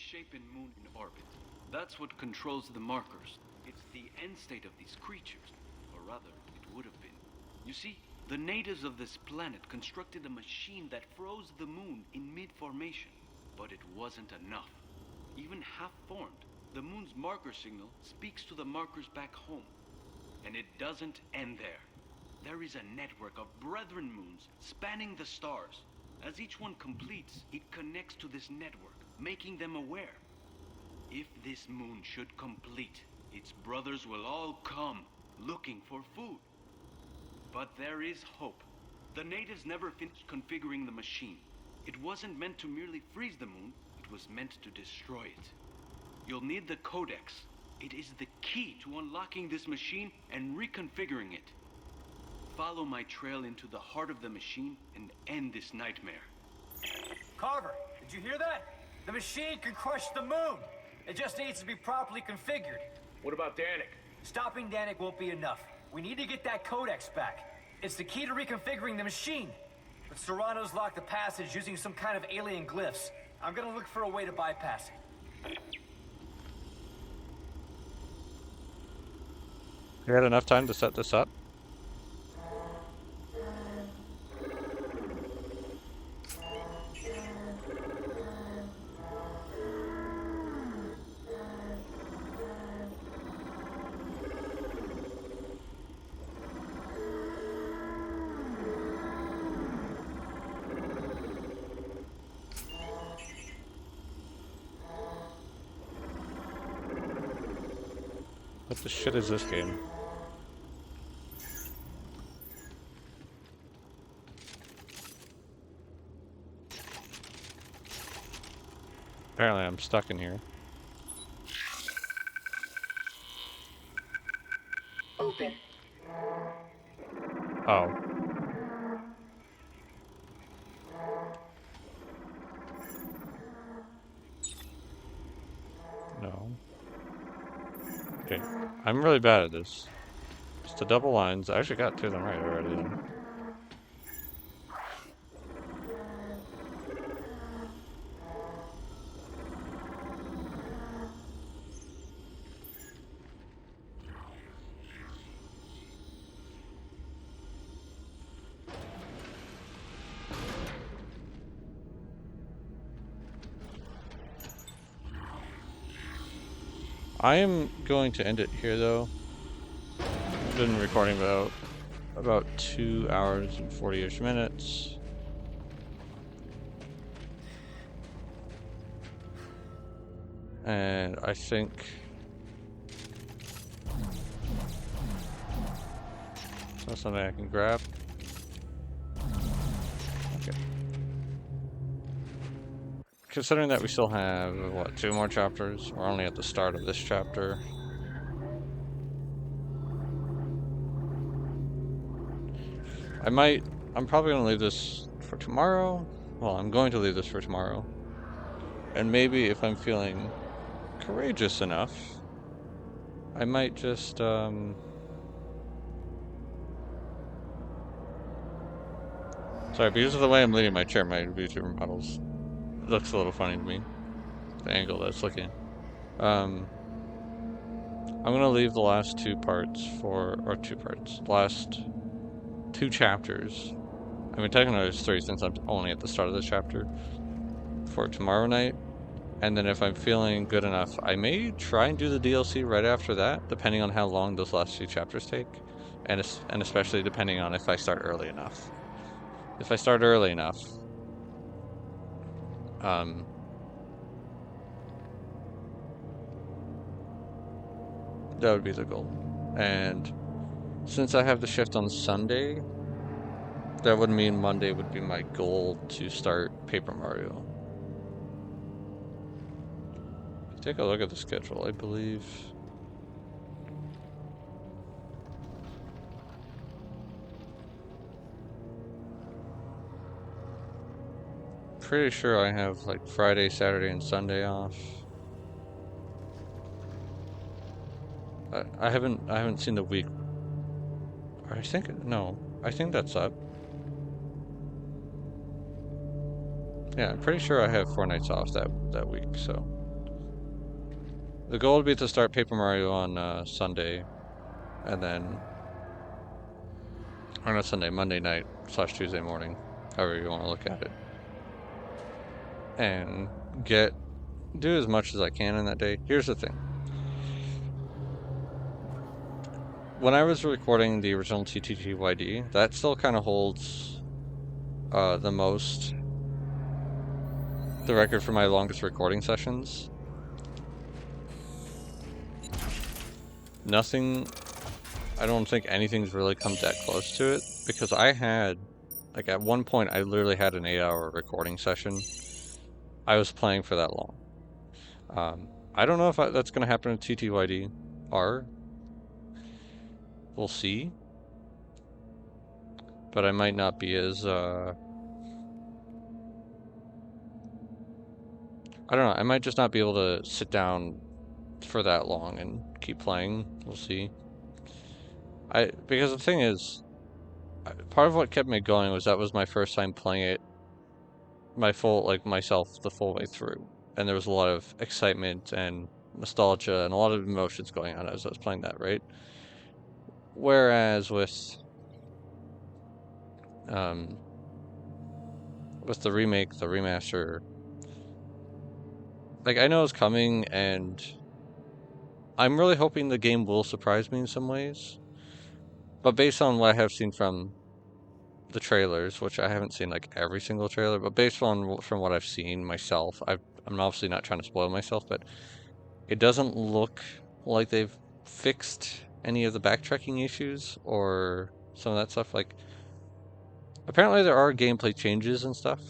misshapen moon in orbit. That's what controls the markers. It's the end state of these creatures. Or rather, it would have been. You see, the natives of this planet constructed a machine that froze the moon in mid-formation. But it wasn't enough. Even half-formed, the moon's marker signal speaks to the markers back home. And it doesn't end there. There is a network of brethren moons spanning the stars. As each one completes, it connects to this network, making them aware. If this moon should complete, its brothers will all come, looking for food. But there is hope. The natives never finished configuring the machine. It wasn't meant to merely freeze the moon, it was meant to destroy it. You'll need the Codex. It is the key to unlocking this machine and reconfiguring it. Follow my trail into the heart of the machine and end this nightmare. Carver, did you hear that? The machine can crush the moon. It just needs to be properly configured. What about Danik? Stopping Danik won't be enough. We need to get that Codex back. It's the key to reconfiguring the machine. But Serrano's locked the passage using some kind of alien glyphs. I'm gonna look for a way to bypass it. You had enough time to set this up? What the shit is this game? Apparently I'm stuck in here. Open. Oh. No. Okay. I'm really bad at this. Just the double lines. I actually got two of them right already then. I am going to end it here though. I've been recording about 2 hours and 40-ish minutes. And I think that's something I can grab. Okay. Considering that we still have, what, 2 more chapters? We're only at the start of this chapter. I'm probably going to leave this for tomorrow. Well, I'm going to leave this for tomorrow. And maybe if I'm feeling courageous enough, I might just, Sorry, because of the way I'm leaning my chair, my VTuber models looks a little funny to me. The angle that's looking. I'm gonna leave the last 2 parts last 2 chapters. I mean, technically there's 3 since I'm only at the start of this chapter for tomorrow night. And then if I'm feeling good enough, I may try and do the DLC right after that, depending on how long those last 2 chapters take. And especially depending on if I start early enough. If I start early enough, that would be the goal. And since I have the shift on Sunday, that would mean Monday would be my goal to start Paper Mario. Take a look at the schedule, I believe. Pretty sure I have like Friday, Saturday, and Sunday off. I haven't seen the week. I think that's up. Yeah, I'm pretty sure I have 4 nights off that week, so The goal would be to start Paper Mario on Sunday, and then, or not Sunday, Monday night / Tuesday morning, however you want to look at it, and do as much as I can in that day. Here's the thing. When I was recording the original TTTYD, that still kind of holds the record for my longest recording sessions. I don't think anything's really come that close to it, because I had, like, at one point I literally had an 8-hour recording session. I was playing for that long. I don't know if that's going to happen in TTYD R. We'll see. But I might not be as, I don't know, I might just not be able to sit down for that long and keep playing. We'll see. Because the thing is, part of what kept me going was that was my first time playing it myself the full way through. And there was a lot of excitement and nostalgia and a lot of emotions going on as I was playing that, right? Whereas with the remake, the remaster, like, I know it's coming, and I'm really hoping the game will surprise me in some ways. But based on what I have seen from the trailers, which I haven't seen like every single trailer, but based on from what I've seen myself, I'm obviously not trying to spoil myself, but it doesn't look like they've fixed any of the backtracking issues or some of that stuff. Like, apparently there are gameplay changes and stuff,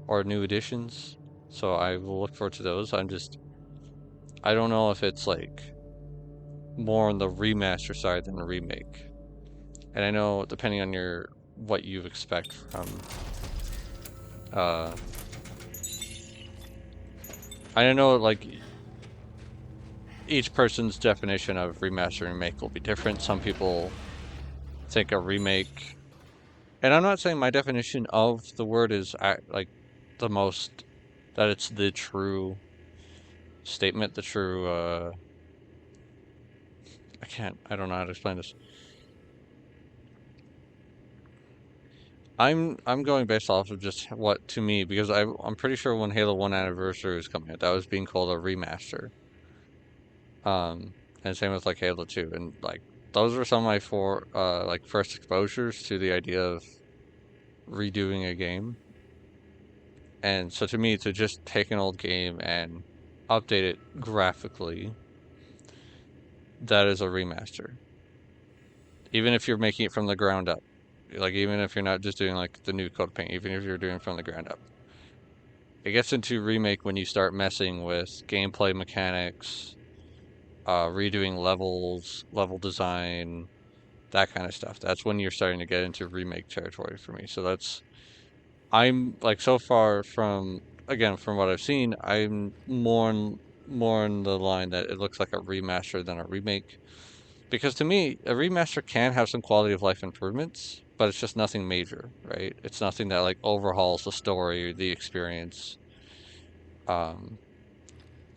or new additions, so I will look forward to those. I don't know if it's like more on the remaster side than the remake. And I know, depending on what you expect from, I know, like, each person's definition of remaster and remake will be different. Some people think a remake, and I'm not saying my definition of the word is like the most, that it's the true statement, the true, I don't know how to explain this. I'm going based off of just what, to me, because I'm pretty sure when Halo 1 Anniversary was coming out, that was being called a remaster. And same with like Halo 2, and like those were some of my first exposures to the idea of redoing a game. And so to me, to just take an old game and update it graphically, that is a remaster. Even if you're making it from the ground up. Like, even if you're not just doing like the new coat paint, even if you're doing it from the ground up. It gets into remake when you start messing with gameplay mechanics, redoing levels, level design, that kind of stuff. That's when you're starting to get into remake territory for me. So I'm like, so far from what I've seen, I'm more in the line that it looks like a remaster than a remake. Because to me, a remaster can have some quality of life improvements, but it's just nothing major, right? It's nothing that like overhauls the story, the experience, anything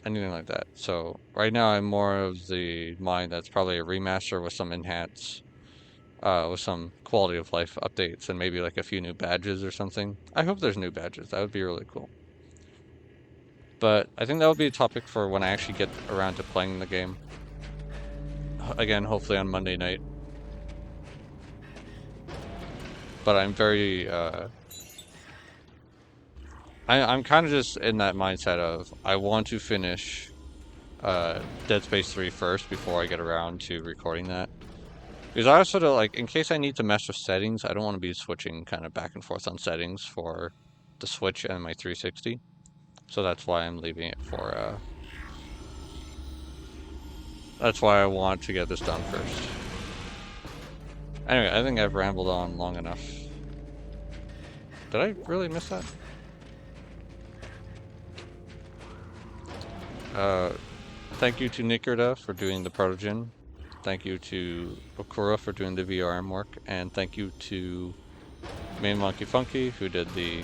like that. So right now I'm more of the mind that's probably a remaster with some with some quality of life updates and maybe like a few new badges or something. I hope there's new badges. That would be really cool. But I think that would be a topic for when I actually get around to playing the game. Again, hopefully on Monday night. But I'm very, I'm kind of just in that mindset of, I want to finish Dead Space 3 first before I get around to recording that. Because I also don't, like, in case I need to mess with settings, I don't want to be switching kind of back and forth on settings for the Switch and my 360. So that's why I'm leaving it for, that's why I want to get this done first. Anyway, I think I've rambled on long enough. Did I really miss that? Thank you to Nicoreda for doing the Protogen. Thank you to Okkura for doing the VRM work. And thank you to Main Monkey Funky who did the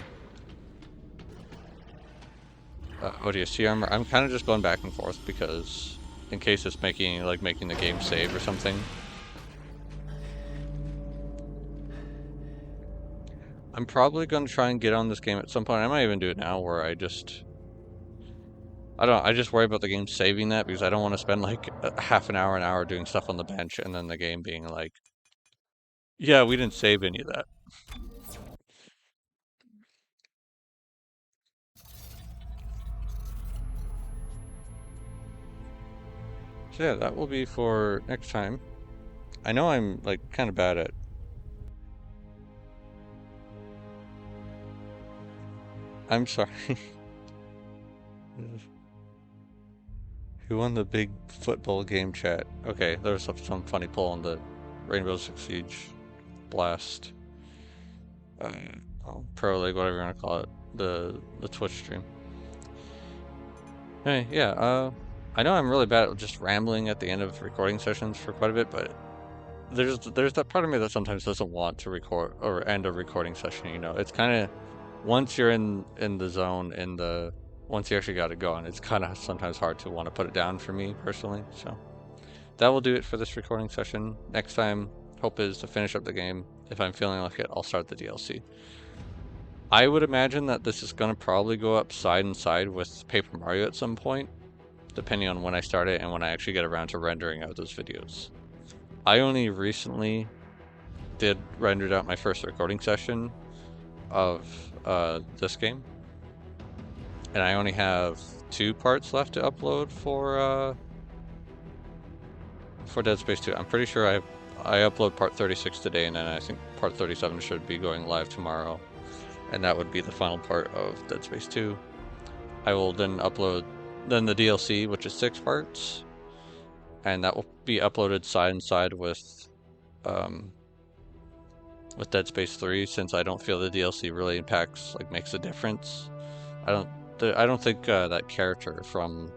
ODST armor. I'm kind of just going back and forth because in case it's making the game save or something. I'm probably going to try and get on this game at some point. I might even do it now where I just worry about the game saving that because I don't want to spend like half an hour doing stuff on the bench and then the game being like, yeah, we didn't save any of that. So yeah, that will be for next time. I know I'm like kind of bad at I'm sorry. Who won the big football game chat? Okay, there's some funny poll on the Rainbow Six Siege Blast. Pro League, whatever you want to call it. The Twitch stream. Hey, yeah, I know I'm really bad at just rambling at the end of recording sessions for quite a bit, but there's that part of me that sometimes doesn't want to record or end a recording session, you know. It's kind of once you're in the zone once you actually got it going, it's kind of sometimes hard to want to put it down for me personally. So that will do it for this recording session. Next time, hope is to finish up the game. If I'm feeling like it, I'll start the DLC. I would imagine that this is going to probably go up side and side with Paper Mario at some point, depending on when I start it and when I actually get around to rendering out those videos. I only recently rendered out my first recording session of this game, and I only have 2 parts left to upload for Dead Space 2. I'm pretty sure I upload part 36 today, and then I think part 37 should be going live tomorrow, and that would be the final part of Dead Space 2. I will then upload the DLC, which is 6 parts, and that will be uploaded side and side with Dead Space 3, since I don't feel the DLC really makes a difference. I don't think that character from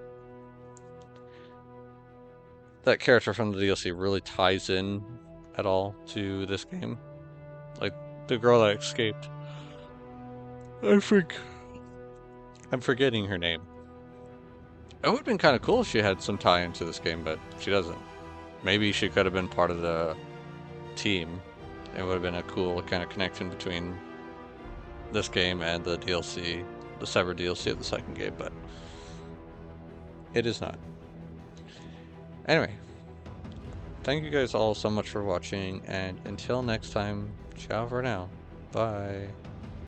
the DLC really ties in at all to this game. Like the girl that escaped. I'm forgetting her name. It would have been kind of cool if she had some tie into this game, but she doesn't. Maybe she could have been part of the team. It would have been a cool kind of connection between this game and the DLC, the severed DLC of the second game, but it is not. Anyway, thank you guys all so much for watching, and until next time, ciao for now. Bye.